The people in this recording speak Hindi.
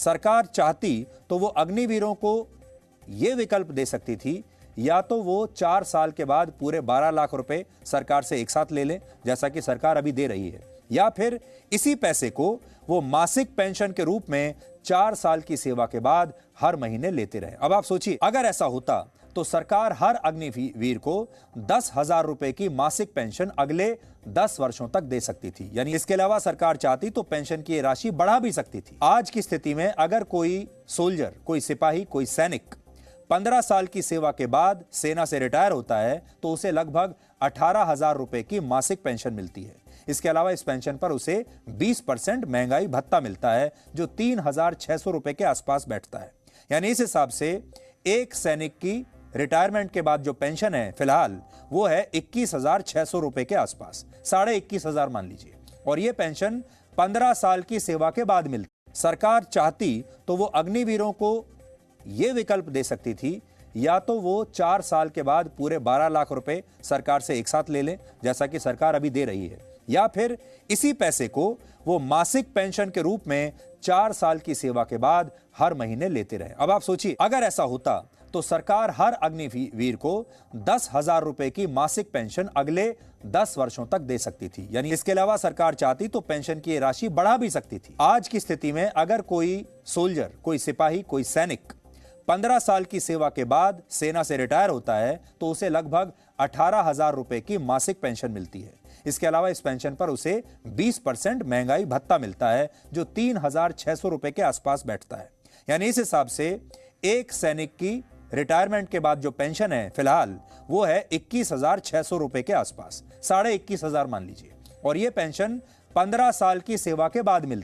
सरकार चाहती तो वो अग्निवीरों को ये विकल्प दे सकती थी, या तो वो 4 साल के बाद पूरे 12 लाख रुपए सरकार से एक साथ ले लें, जैसा कि सरकार अभी दे रही है, या फिर इसी पैसे को वो मासिक पेंशन के रूप में 4 साल की सेवा के बाद हर महीने लेते रहे। अब आप सोचिए, अगर ऐसा होता तो सरकार हर अग्निवीर को 10,000 रुपए की मासिक पेंशन अगले 10 वर्षों तक दे सकती थी। यानी इसके अलावा सरकार चाहती तो पेंशन की राशि बढ़ा भी सकती थी। आज की स्थिति में अगर कोई सोल्जर, कोई सिपाही, कोई सैनिक 15 साल की सेवा के बाद सेना से रिटायर होता है तो उसे लगभग 18,000 रुपए की मासिक पेंशन मिलती है। इसके अलावा इस पेंशन पर उसे 20% महंगाई भत्ता मिलता है, जो 3,600 रुपए के आसपास बैठता है। यानी इस हिसाब से एक सैनिक की रिटायरमेंट के बाद जो पेंशन है फिलहाल वो है 21,600 रुपए के आसपास, 21,500 मान लीजिए, और यह पेंशन 15 साल की सेवा के बाद मिलती। सरकार चाहती तो वो अग्निवीरों को यह विकल्प दे सकती थी, या तो वो 4 साल के बाद पूरे 12 लाख रुपए सरकार से एक साथ ले लें, जैसा कि सरकार अभी दे रही है, या फिर इसी पैसे को वो मासिक पेंशन के रूप में 4 साल की सेवा के बाद हर महीने लेते रहे। अब आप सोचिए, अगर ऐसा होता तो सरकार हर अग्निवीर को 10,000 रुपए की मासिक पेंशन अगले 10 वर्षों तक दे सकती थी। यानी इसके अलावा सरकार चाहती तो पेंशन की राशि बढ़ा भी सकती थी। आज की स्थिति में अगर कोई सोल्जर, कोई सिपाही, कोई सैनिक 15 साल की सेवा के बाद सेना से रिटायर होता है तो उसे लगभग 18,000 रुपए की मासिक पेंशन मिलती है। इसके अलावा इस पेंशन पर उसे 20% महंगाई भत्ता मिलता है, जो 3,600 रुपए के आसपास बैठता है। यानी इस हिसाब से एक सैनिक की रिटायरमेंट के बाद जो पेंशन है फिलहाल वो है 21,600 रुपए के आसपास, 21,500 मान लीजिए, और यह पेंशन 15 साल की सेवा के बाद मिलती है।